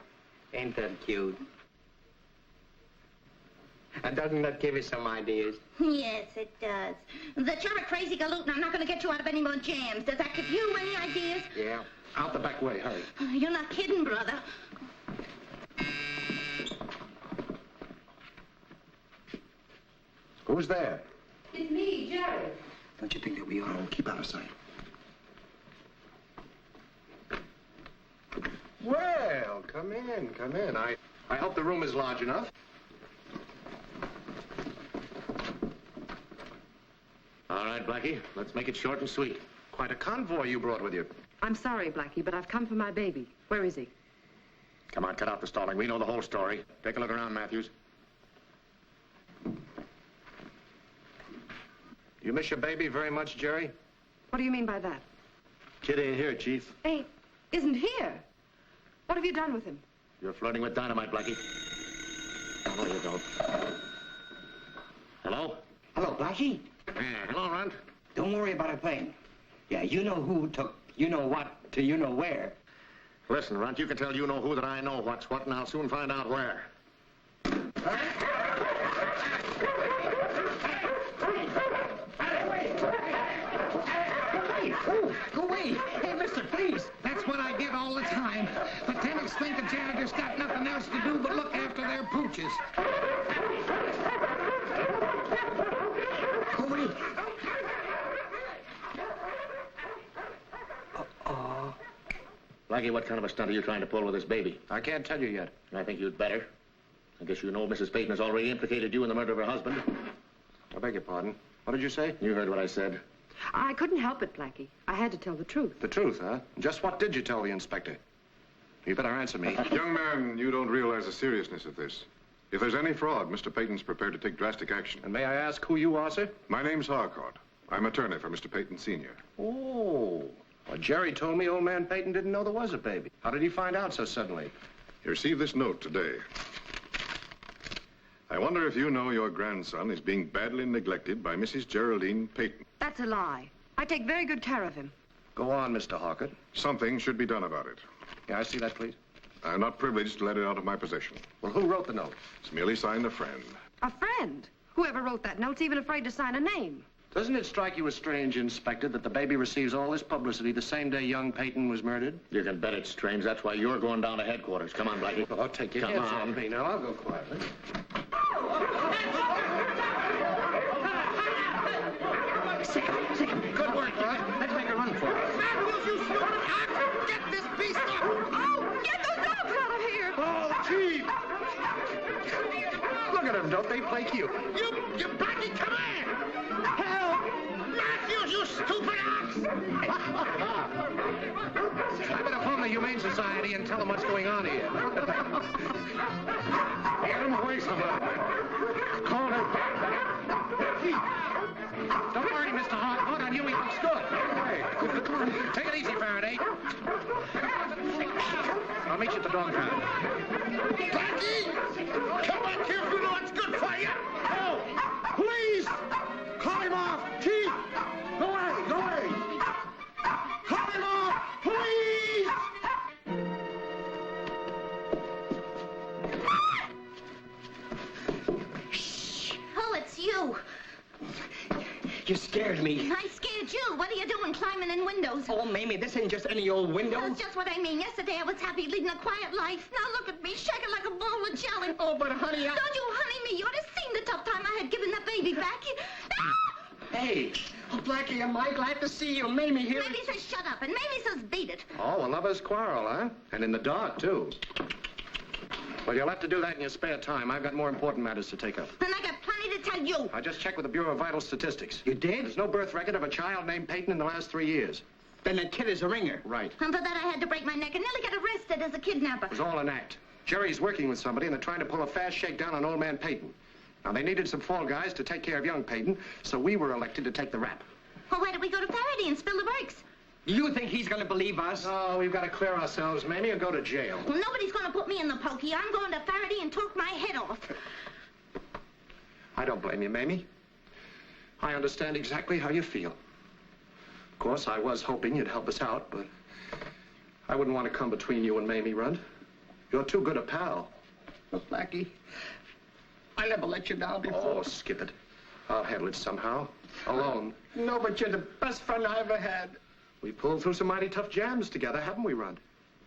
ain't that cute? And doesn't that give you some ideas? Yes, it does. That you're a crazy galoot and I'm not going to get you out of any more jams. Does that give you any ideas? Yeah. Out the back way, hurry. You're not kidding, brother. Who's there? It's me, Gerry. Don't you think they'll be all right? Keep out of sight. Well, come in, come in. I hope the room is large enough. All right, Blackie, let's make it short and sweet. Quite a convoy you brought with you. I'm sorry, Blackie, but I've come for my baby. Where is he? Come on, cut out the stalling. We know the whole story. Take a look around, Matthews. You miss your baby very much, Gerry? What do you mean by that? Kid ain't here, Chief. Isn't here. What have you done with him? You're flirting with dynamite, Blackie. No, you don't. Hello? Hello, Blackie. Yeah, hello, Runt. Don't worry about a thing. Yeah, you know who took you know what to you know where. Listen, Runt, you can tell you know who that I know what's what, and I'll soon find out where. roaches. Blackie, what kind of a stunt are you trying to pull with this baby? I can't tell you yet. I think you'd better. I guess you know Mrs. Peyton has already implicated you in the murder of her husband. I beg your pardon. What did you say? You heard what I said. I couldn't help it, Blackie. I had to tell the truth. The truth, huh? Just what did you tell the inspector? You better answer me. Young man, you don't realize the seriousness of this. If there's any fraud, Mr. Peyton's prepared to take drastic action. And may I ask who you are, sir? My name's Harcourt. I'm attorney for Mr. Peyton Sr. Oh. Well, Gerry told me old man Peyton didn't know there was a baby. How did he find out so suddenly? He received this note today. I wonder if you know your grandson is being badly neglected by Mrs. Geraldine Peyton. That's a lie. I take very good care of him. Go on, Mr. Harcourt. Something should be done about it. Can I see that, please? I'm not privileged to let it out of my possession. Well, who wrote the note? It's merely signed a friend. A friend? Whoever wrote that note's even afraid to sign a name. Doesn't it strike you as strange, Inspector, that the baby receives all this publicity the same day young Peyton was murdered? You can bet it's strange. That's why you're going down to headquarters. Come on, Blackie. Well, I'll take your Come hands on. off me. Now, I'll go quietly. Sick him. Good work, Runt. Let's make a run for it. Fabulous, you stupid ox! Get this beast up! Oh, get those dogs out of here! Oh, Chief! Look at them. Don't they play cute? You Blackie, come in! Help! Matthews, you stupid ox! I better phone the Humane Society and tell them what's going on here. Get him away, somebody. Call him. Don't worry, Mr. Harcourt. On you, he looks good. Hey, take it easy, Farraday. I'll meet you at the dog pound. Blackie! Come back here if you know what's good for you! Oh! Please! Call him off! Chief! Go away! Call him off! Please! Shh! Oh, it's you. You scared me. I scared you. What are you doing climbing in windows? Oh, Mamie, this ain't just any old window. That's just what I mean. Yesterday I was happy leading a quiet life. Now look at me, shaking like a bowl of jelly. Oh, but honey, Don't you honey me. You ought to have seen the tough time I had giving that baby back. Hey. Oh, Blackie, am I glad to see you. Mamie here. Mamie says shut up, and Mamie says beat it. Oh, a lover's quarrel, huh? And in the dark, too. Well, you'll have to do that in your spare time. I've got more important matters to take up. And I got plenty to tell you. I just checked with the Bureau of Vital Statistics. You did? There's no birth record of a child named Peyton in the last 3 years. Then that kid is a ringer. Right. And for that I had to break my neck and nearly got arrested as a kidnapper. It was all an act. Gerry's working with somebody, and they're trying to pull a fast shakedown on old man Peyton. Now, they needed some fall guys to take care of young Peyton, so we were elected to take the rap. Well, why don't we go to Farraday and spill the brakes? You think he's gonna believe us? Oh, we've got to clear ourselves, Mamie, or go to jail. Well, nobody's going to put me in the pokey. I'm going to Farraday and talk my head off. I don't blame you, Mamie. I understand exactly how you feel. Of course, I was hoping you'd help us out, but I wouldn't want to come between you and Mamie, Runt. You're too good a pal. Look, Blackie, I never let you down before. Oh, skip it. I'll handle it somehow. Alone. No, but you're the best friend I ever had. We pulled through some mighty tough jams together, haven't we, Runt?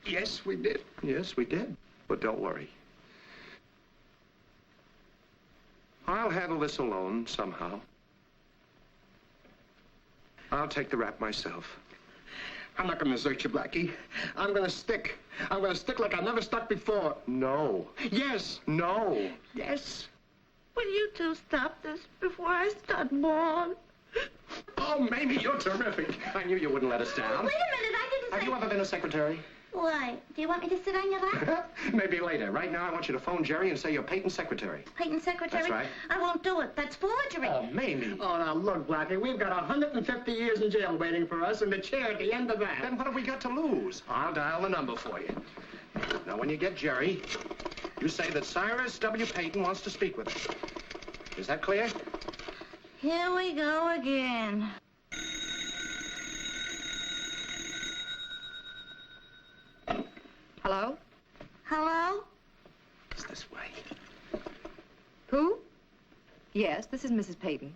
Yes, we did. Yes, we did. But don't worry. I'll handle this alone, somehow. I'll take the rap myself. I'm not gonna desert you, Blackie. I'm gonna stick. I'm gonna stick like I've never stuck before. No. Yes. No. Yes. Will you two stop this before I start bawling? Oh, Mamie, you're terrific. I knew you wouldn't let us down. Wait a minute, I didn't say... Have you ever been a secretary? Why? Do you want me to sit on your lap? Maybe later. Right now, I want you to phone Gerry and say you're Peyton's secretary. Peyton's secretary? That's right. I won't do it. That's forgery. Oh, Mamie. Oh, now look, Blackie, we've got 150 years in jail waiting for us and the chair at the end of that. Then what have we got to lose? I'll dial the number for you. Now, when you get Gerry, you say that Cyrus W. Peyton wants to speak with us. Is that clear? Here we go again. Hello? Hello? It's this way. Who? Yes, this is Mrs. Peyton.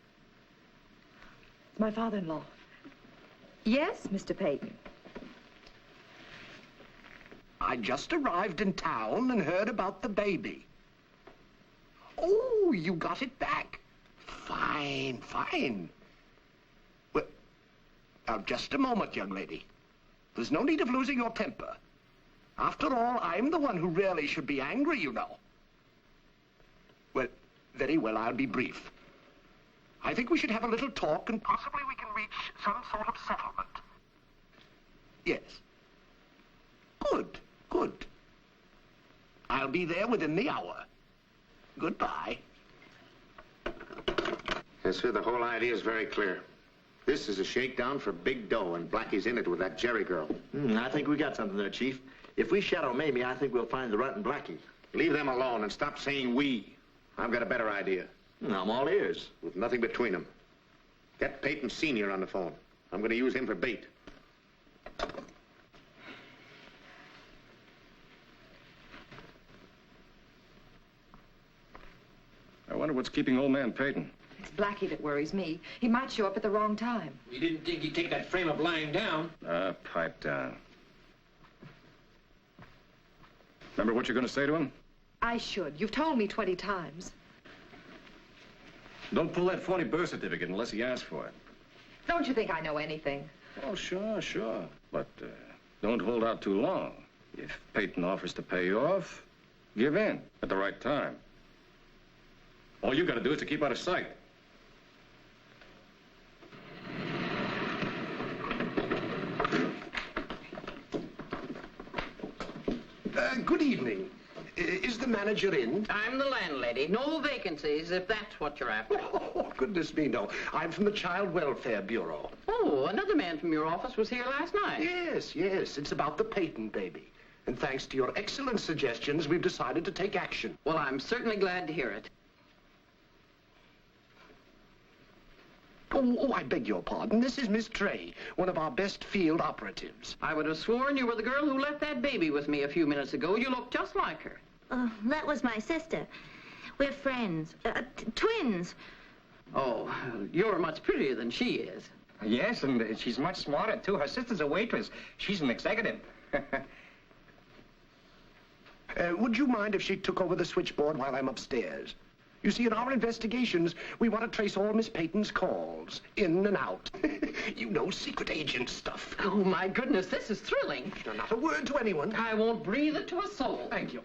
It's my father-in-law. Yes, Mr. Peyton. I just arrived in town and heard about the baby. Oh, you got it back. Fine, fine. Well, now, just a moment, young lady. There's no need of losing your temper. After all, I'm the one who really should be angry, you know. Well, very well, I'll be brief. I think we should have a little talk and possibly we can reach some sort of settlement. Yes. Good, good. I'll be there within the hour. Goodbye. Yes, sir, the whole idea is very clear. This is a shakedown for big dough, and Blackie's in it with that Gerry girl. I think we got something there, Chief. If we shadow Mamie, I think we'll find the Runt and Blackie. Leave them alone and stop saying we. I've got a better idea. I'm all ears. With nothing between them. Get Peyton Sr. on the phone. I'm going to use him for bait. I wonder what's keeping old man Peyton. It's Blackie that worries me. He might show up at the wrong time. We didn't think he'd take that frame of lying down. Pipe down. Remember what you're going to say to him? I should. You've told me 20 times. Don't pull that phony birth certificate unless he asks for it. Don't you think I know anything? Oh, sure, sure. But don't hold out too long. If Peyton offers to pay you off, give in at the right time. All you got to do is to keep out of sight. Good evening. Is the manager in? I'm the landlady. No vacancies, if that's what you're after. Oh, goodness me, no. I'm from the Child Welfare Bureau. Oh, another man from your office was here last night. Yes, yes. It's about the Peyton baby. And thanks to your excellent suggestions, we've decided to take action. Well, I'm certainly glad to hear it. Oh, I beg your pardon. This is Miss Trey, one of our best field operatives. I would have sworn you were the girl who left that baby with me a few minutes ago. You look just like her. That was my sister. We're friends. Twins. Oh, you're much prettier than she is. Yes, and she's much smarter, too. Her sister's a waitress. She's an executive. Would you mind if she took over the switchboard while I'm upstairs? You see, in our investigations, we want to trace all Miss Peyton's calls, in and out. You know, secret agent stuff. Oh, my goodness, this is thrilling. Now, not a word to anyone. I won't breathe it to a soul. Thank you.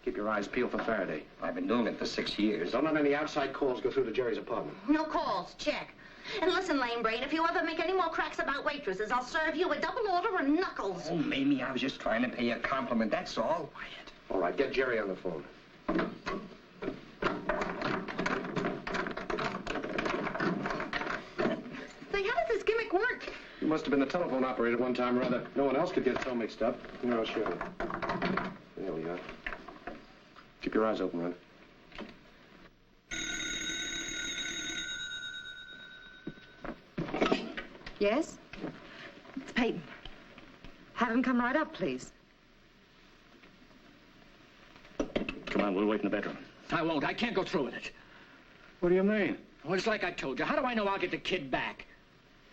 Keep your eyes peeled for Farraday. I've been doing it for 6 years. Don't let any outside calls go through to Gerry's apartment. No calls. Check. And listen, lame brain, if you ever make any more cracks about waitresses, I'll serve you a double order of knuckles. Oh, Mamie, I was just trying to pay you a compliment, that's all. Quiet. All right, get Gerry on the phone. Say, how does this gimmick work? You must have been the telephone operator one time or other. No one else could get so mixed up. Here, I'll show you. There we are. Keep your eyes open, Runt. Yes? It's Peyton. Have him come right up, please. Come on, we'll wait in the bedroom. I won't. I can't go through with it. What do you mean? Well, it's like I told you. How do I know I'll get the kid back?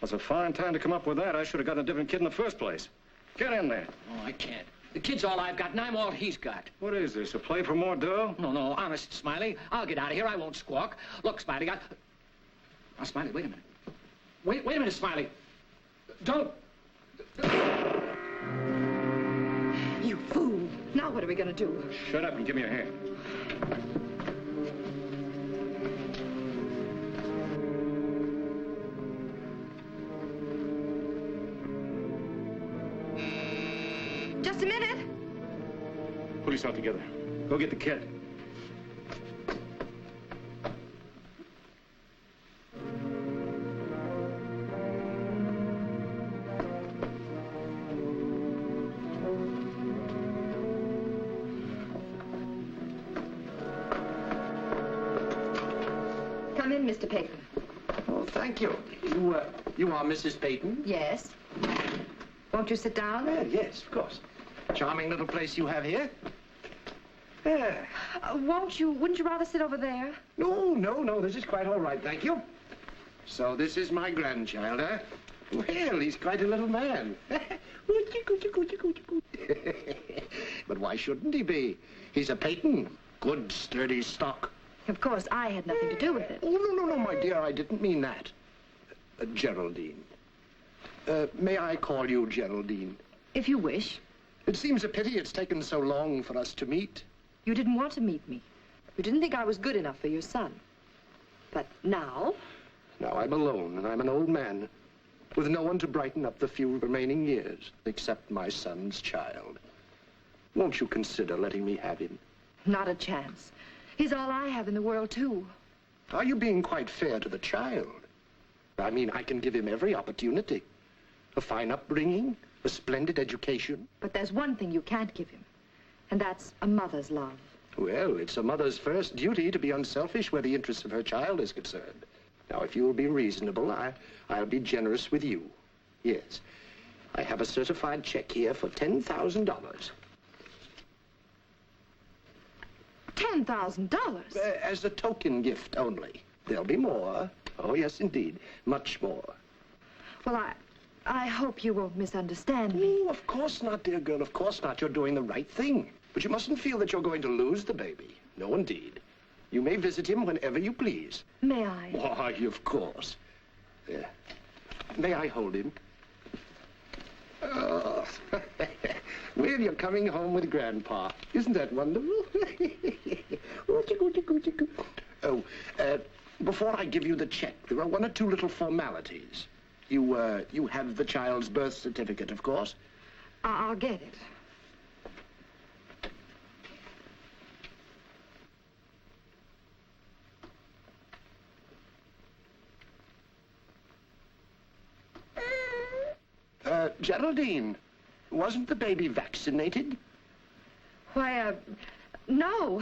That's a fine time to come up with that. I should have gotten a different kid in the first place. Get in there. Oh, I can't. The kid's all I've got, and I'm all he's got. What is this, a play for more dough? No, honest, Smiley. I'll get out of here. I won't squawk. Look, Smiley, Now, Smiley, wait a minute. Wait a minute, Smiley. Don't. You fool. Now what are we going to do? Shut up and give me a hand. Just a minute. Pull yourself together. Go get the kid. Come in, Mr. Peyton. Oh, thank you. You are Mrs. Peyton? Yes. Won't you sit down? Yes, of course. Charming little place you have here. Yeah. Wouldn't you rather sit over there? No, this is quite all right, thank you. So this is my grandchild, huh? Well, he's quite a little man. But why shouldn't he be? He's a Peyton. Good, sturdy stock. Of course, I had nothing to do with it. Oh, no, my dear, I didn't mean that. Geraldine. May I call you Geraldine? If you wish. It seems a pity it's taken so long for us to meet. You didn't want to meet me. You didn't think I was good enough for your son. But now? Now I'm alone, and I'm an old man, with no one to brighten up the few remaining years, except my son's child. Won't you consider letting me have him? Not a chance. He's all I have in the world, too. Are you being quite fair to the child? I mean, I can give him every opportunity. A fine upbringing, a splendid education. But there's one thing you can't give him, and that's a mother's love. Well, it's a mother's first duty to be unselfish where the interests of her child is concerned. Now, if you'll be reasonable, I'll be generous with you. Yes. I have a certified check here for $10,000. $10,000? As a token gift only. There'll be more. Oh, yes, indeed. Much more. Well, I hope you won't misunderstand me. Oh, of course not, dear girl. Of course not. You're doing the right thing. But you mustn't feel that you're going to lose the baby. No, indeed. You may visit him whenever you please. May I? Why, of course. May I hold him? Oh. Well, you're coming home with Grandpa. Isn't that wonderful? Oh, before I give you the check, there are one or two little formalities. You have the child's birth certificate, of course? I'll get it. Geraldine, wasn't the baby vaccinated? Why, no.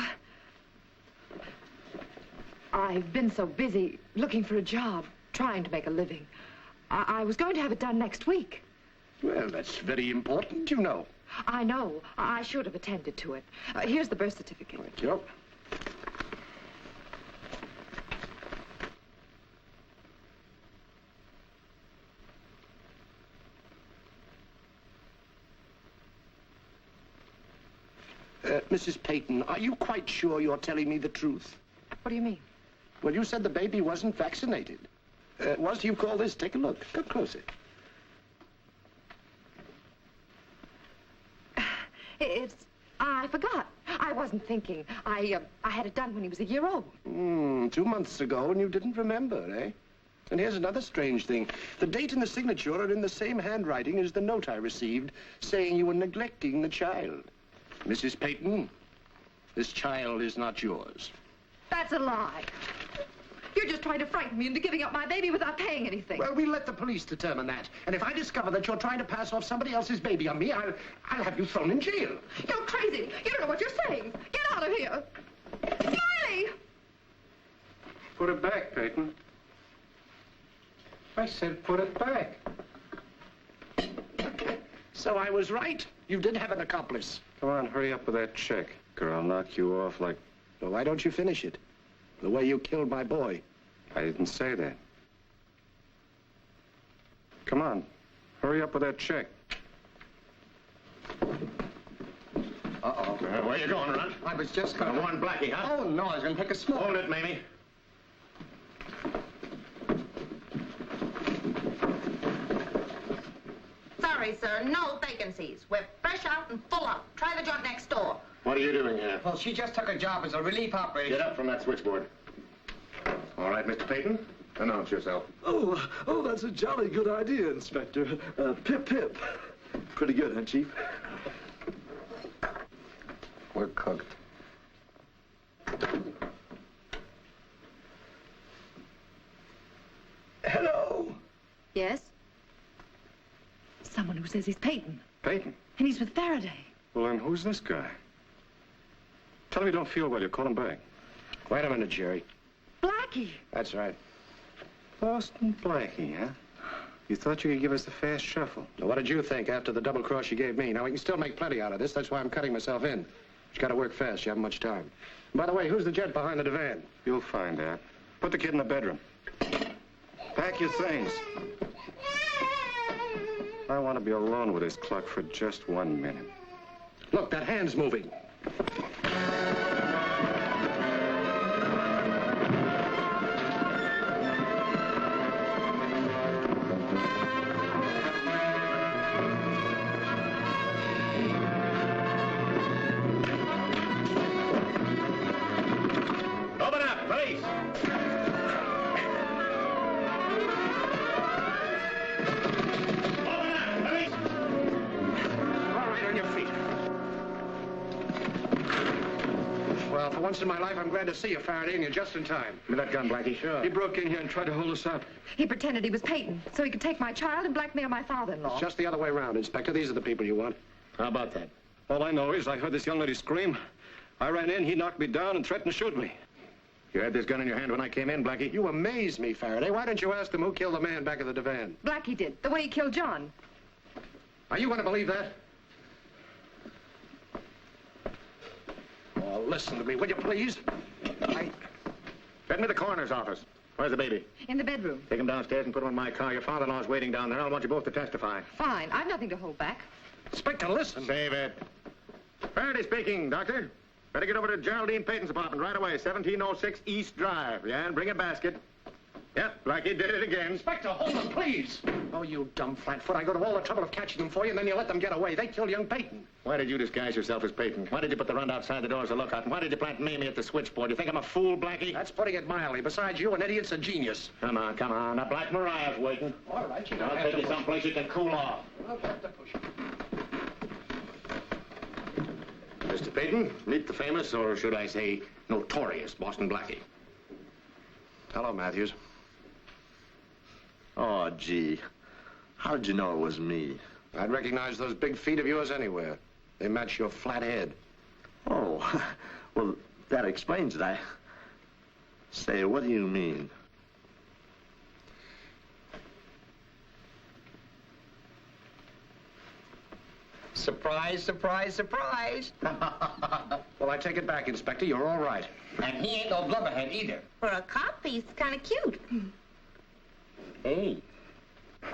I've been so busy looking for a job, trying to make a living. I was going to have it done next week. Well, that's very important, you know. I know. I should have attended to it. Here's the birth certificate. Thank you. Mrs. Peyton, are you quite sure you're telling me the truth? What do you mean? Well, you said the baby wasn't vaccinated. What do you call this? Take a look. Come closer. I forgot. I wasn't thinking. I had it done when he was a year old. 2 months ago, and you didn't remember, eh? And here's another strange thing. The date and the signature are in the same handwriting as the note I received saying you were neglecting the child. Mrs. Peyton, this child is not yours. That's a lie. You're just trying to frighten me into giving up my baby without paying anything. Well, we'll let the police determine that. And if I discover that you're trying to pass off somebody else's baby on me, I'll have you thrown in jail. You're crazy. You don't know what you're saying. Get out of here. Smiley! Put it back, Peyton. I said put it back. So I was right. You did have an accomplice. Come on, hurry up with that check, or I'll knock you off like... Well, why don't you finish it? The way you killed my boy. I didn't say that. Come on, hurry up with that check. Uh-oh. Where you going, Runt? I was just going to warn Blackie, huh? Oh, no, I was going to take a smoke. Hold it, Mamie. Sorry, sir, no vacancies. We're fresh out and full up. Try the joint next door. What are you doing here? Well, she just took a job as a relief operator. Get up from that switchboard. All right, Mr. Peyton, announce yourself. Oh, that's a jolly good idea, Inspector. Pip, pip. Pretty good, huh, Chief? We're cooked. Hello. Yes? Someone who says he's Peyton. Peyton? And he's with Farraday. Well, then who's this guy? Tell him you don't feel well. You call him back. Wait a minute, Gerry. Blackie. That's right. Boston Blackie, huh? You thought you could give us the fast shuffle. Now, what did you think after the double cross you gave me? Now, we can still make plenty out of this. That's why I'm cutting myself in. You got to work fast. You haven't much time. By the way, who's the jet behind the divan? You'll find out. Put the kid in the bedroom. Pack your things. I want to be alone with this clock for just 1 minute. Look, that hand's moving. Open up, police! Well, for once in my life, I'm glad to see you, Faraday, and you're just in time. Give me that gun, Blackie. Sure. He broke in here and tried to hold us up. He pretended he was Peyton, so he could take my child and blackmail my father-in-law. It's just the other way around, Inspector. These are the people you want. How about that? All I know is I heard this young lady scream. I ran in, he knocked me down and threatened to shoot me. You had this gun in your hand when I came in, Blackie? You amaze me, Faraday. Why didn't you ask them who killed the man back at the divan? Blackie did, the way he killed John. Are you going to believe that? Oh, listen to me, will you please? Get me to the coroner's office. Where's the baby? In the bedroom. Take him downstairs and put him in my car. Your father-in-law's waiting down there. I want you both to testify. Fine, I've nothing to hold back. Inspector, listen. Save it. Faraday speaking, Doctor. Better get over to Geraldine Peyton's apartment right away, 1706 East Drive. Yeah, and bring a basket. Yep, Blackie did it again. Inspector, hold them, please. Oh, you dumb flatfoot. I go to all the trouble of catching them for you, and then you let them get away. They killed young Peyton. Why did you disguise yourself as Peyton? Why did you put the Runt outside the door as a lookout? And why did you plant Mamie at the switchboard? You think I'm a fool, Blackie? That's putting it mildly. Besides, you, an idiot's a genius. Come on, come on. Now, Black Mariah's waiting. All right, you I'll take you someplace you can cool off. I'll have to push it. Mr. Peyton, meet the famous, or should I say, notorious Boston Blackie. Hello, Matthews. Oh, gee. How did you know it was me? I'd recognize those big feet of yours anywhere. They match your flat head. Oh, well, that explains it. Say, what do you mean? Surprise, surprise, surprise. Well, I take it back, Inspector. You're all right. And he ain't no blubberhead either. For a cop, he's kind of cute. Hey.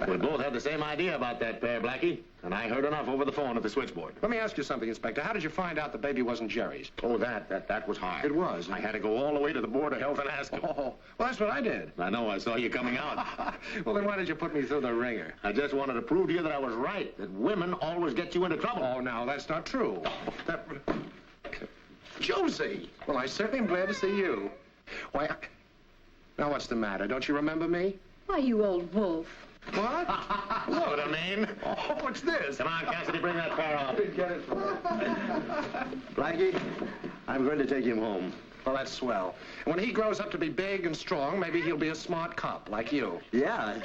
We both had the same idea about that pair, Blackie. And I heard enough over the phone at the switchboard. Let me ask you something, Inspector. How did you find out the baby wasn't Gerry's? Oh, that was hard. It was. I had to go all the way to the Board of Health and ask him. Oh, well, that's what I did. I know, I saw you coming out. Well, then why did you put me through the ringer? I just wanted to prove to you that I was right, that women always get you into trouble. Oh, now, that's not true. Josie! Well, I certainly am glad to see you. Why, now what's the matter? Don't you remember me? Why, you old wolf. What? What I mean? Oh, what's this? Come on, Cassidy, bring that pair off. Get it. Blackie, I'm going to take him home. Well, that's swell. When he grows up to be big and strong, maybe he'll be a smart cop like you. Yeah.